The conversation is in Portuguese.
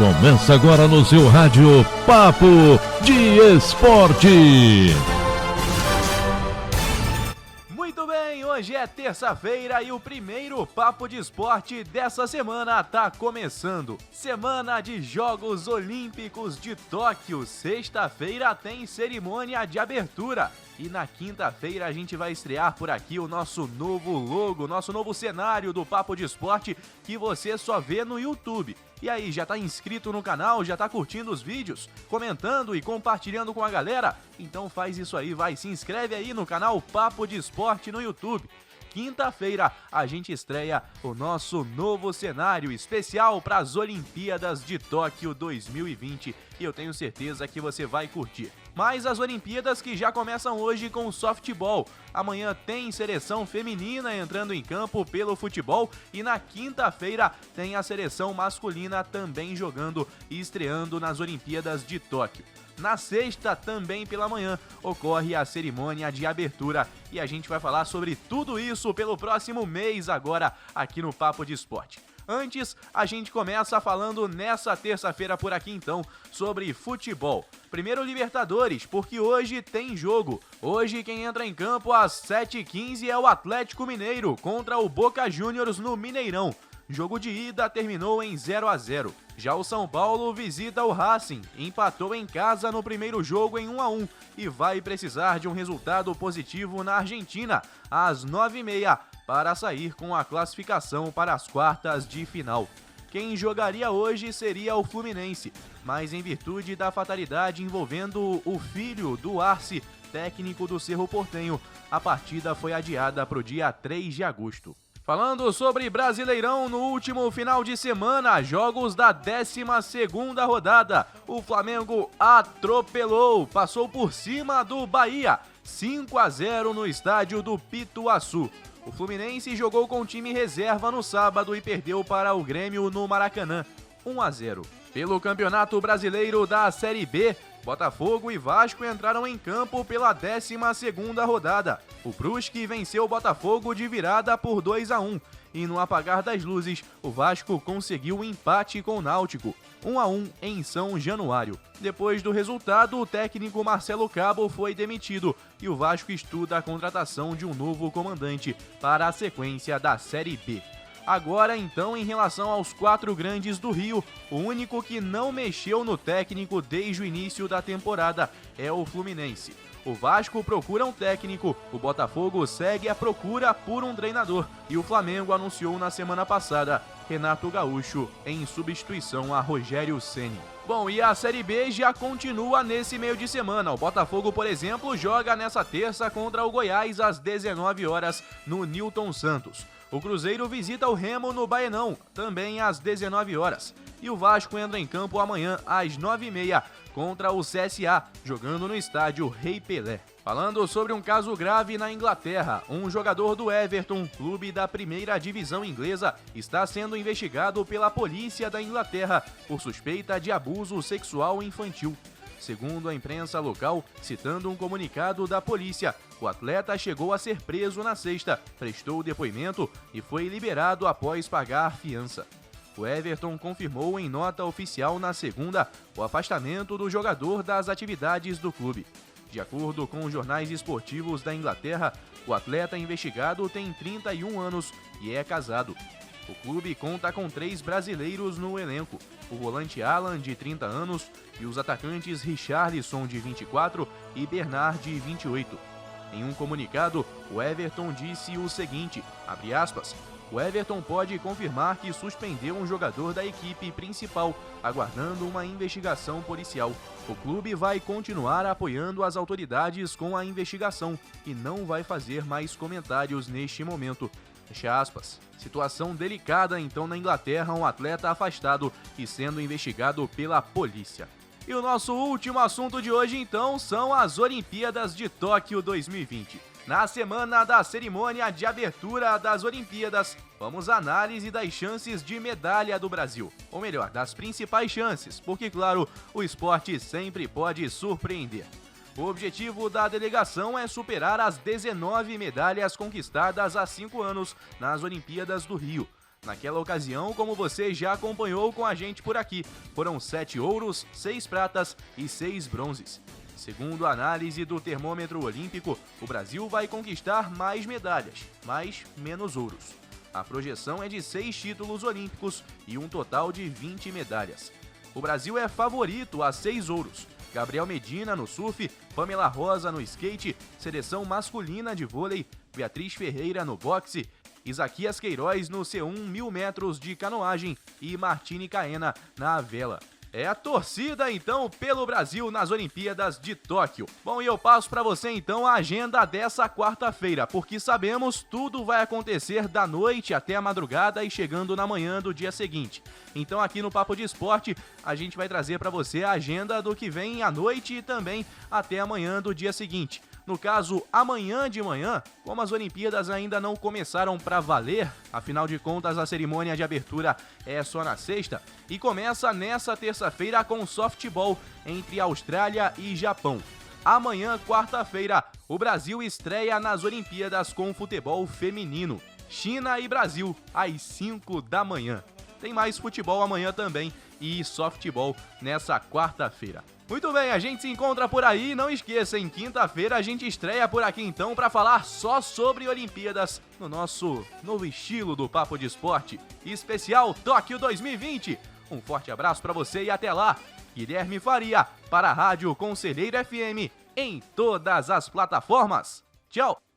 Começa agora no seu rádio Papo de Esporte. Muito bem, hoje é terça-feira e o primeiro Papo de Esporte dessa semana está começando. Semana de Jogos Olímpicos de Tóquio. Sexta-feira tem cerimônia de abertura. E na quinta-feira a gente vai estrear por aqui o nosso novo logo, nosso novo cenário do Papo de Esporte que você só vê no YouTube. E aí, já tá inscrito no canal, já tá curtindo os vídeos, comentando e compartilhando com a galera? Então faz isso aí, vai, se inscreve aí no canal Papo de Esporte no YouTube. Quinta-feira a gente estreia o nosso novo cenário especial para as Olimpíadas de Tóquio 2020 e eu tenho certeza que você vai curtir. Mas as Olimpíadas que já começam hoje com softball. Amanhã tem seleção feminina entrando em campo pelo futebol e na quinta-feira tem a seleção masculina também jogando e estreando nas Olimpíadas de Tóquio. Na sexta, também pela manhã, ocorre a cerimônia de abertura e a gente vai falar sobre tudo isso pelo próximo mês agora aqui no Papo de Esporte. Antes, a gente começa falando nessa terça-feira por aqui então sobre futebol. Primeiro Libertadores, porque hoje tem jogo. Hoje quem entra em campo às 7h15 é o Atlético Mineiro contra o Boca Juniors no Mineirão. Jogo de ida terminou em 0-0. Já o São Paulo visita o Racing, empatou em casa no primeiro jogo em 1-1 e vai precisar de um resultado positivo na Argentina, às 9h30, para sair com a classificação para as quartas de final. Quem jogaria hoje seria o Fluminense, mas em virtude da fatalidade envolvendo o filho do Arce, técnico do Cerro Porteño, a partida foi adiada para o dia 3 de agosto. Falando sobre Brasileirão no último final de semana, jogos da 12ª rodada. O Flamengo atropelou, passou por cima do Bahia, 5-0 no estádio do Pituaçu. O Fluminense jogou com time reserva no sábado e perdeu para o Grêmio no Maracanã, 1-0. Pelo Campeonato Brasileiro da Série B, Botafogo e Vasco entraram em campo pela 12ª rodada. O Brusque venceu o Botafogo de virada por 2-1 e no apagar das luzes, o Vasco conseguiu um empate com o Náutico, 1-1 em São Januário. Depois do resultado, o técnico Marcelo Cabo foi demitido e o Vasco estuda a contratação de um novo comandante para a sequência da Série B. Agora, então, em relação aos 4 grandes do Rio, o único que não mexeu no técnico desde o início da temporada é o Fluminense. O Vasco procura um técnico, o Botafogo segue a procura por um treinador e o Flamengo anunciou na semana passada Renato Gaúcho em substituição a Rogério Ceni. Bom, e a Série B já continua nesse meio de semana. O Botafogo, por exemplo, joga nessa terça contra o Goiás às 19 horas no Newton Santos. O Cruzeiro visita o Remo no Baenão, também às 19 horas. E o Vasco entra em campo amanhã às 9h30 contra o CSA, jogando no estádio Rei Pelé. Falando sobre um caso grave na Inglaterra, um jogador do Everton, clube da primeira divisão inglesa, está sendo investigado pela polícia da Inglaterra por suspeita de abuso sexual infantil. Segundo a imprensa local, citando um comunicado da polícia, o atleta chegou a ser preso na sexta, prestou depoimento e foi liberado após pagar fiança. O Everton confirmou em nota oficial na segunda o afastamento do jogador das atividades do clube. De acordo com os jornais esportivos da Inglaterra, o atleta investigado tem 31 anos e é casado. O clube conta com 3 brasileiros no elenco, o volante Alan, de 30 anos, e os atacantes Richarlison, de 24, e Bernard, de 28. Em um comunicado, o Everton disse o seguinte, abre aspas, o Everton pode confirmar que suspendeu um jogador da equipe principal, aguardando uma investigação policial. O clube vai continuar apoiando as autoridades com a investigação e não vai fazer mais comentários neste momento. Fecha aspas. Situação delicada então na Inglaterra, um atleta afastado e sendo investigado pela polícia. E o nosso último assunto de hoje então são as Olimpíadas de Tóquio 2020. Na semana da cerimônia de abertura das Olimpíadas, vamos à análise das chances de medalha do Brasil. Ou melhor, das principais chances, porque claro, o esporte sempre pode surpreender. O objetivo da delegação é superar as 19 medalhas conquistadas há 5 anos nas Olimpíadas do Rio. Naquela ocasião, como você já acompanhou com a gente por aqui, foram 7 ouros, 6 pratas e 6 bronzes. Segundo a análise do termômetro olímpico, o Brasil vai conquistar mais medalhas, mas menos ouros. A projeção é de 6 títulos olímpicos e um total de 20 medalhas. O Brasil é favorito a 6 ouros. Gabriel Medina no surf, Pamela Rosa no skate, seleção masculina de vôlei, Beatriz Ferreira no boxe, Isaquias Queiroz no C1 1000 metros de canoagem e Martine Caena na vela. É a torcida, então, pelo Brasil nas Olimpíadas de Tóquio. Bom, e eu passo para você, então, a agenda dessa quarta-feira, porque sabemos tudo vai acontecer da noite até a madrugada e chegando na manhã do dia seguinte. Então, aqui no Papo de Esporte, a gente vai trazer para você a agenda do que vem à noite e também até amanhã do dia seguinte. No caso, amanhã de manhã, como as Olimpíadas ainda não começaram para valer, afinal de contas a cerimônia de abertura é só na sexta, e começa nessa terça-feira com softball entre Austrália e Japão. Amanhã, quarta-feira, o Brasil estreia nas Olimpíadas com futebol feminino. China e Brasil, às 5 da manhã. Tem mais futebol amanhã também e softball nessa quarta-feira. Muito bem, a gente se encontra por aí. Não esqueça, em quinta-feira a gente estreia por aqui então para falar só sobre Olimpíadas no nosso novo estilo do Papo de Esporte, especial Tóquio 2020. Um forte abraço para você e até lá. Guilherme Faria para a Rádio Conselheiro FM em todas as plataformas. Tchau!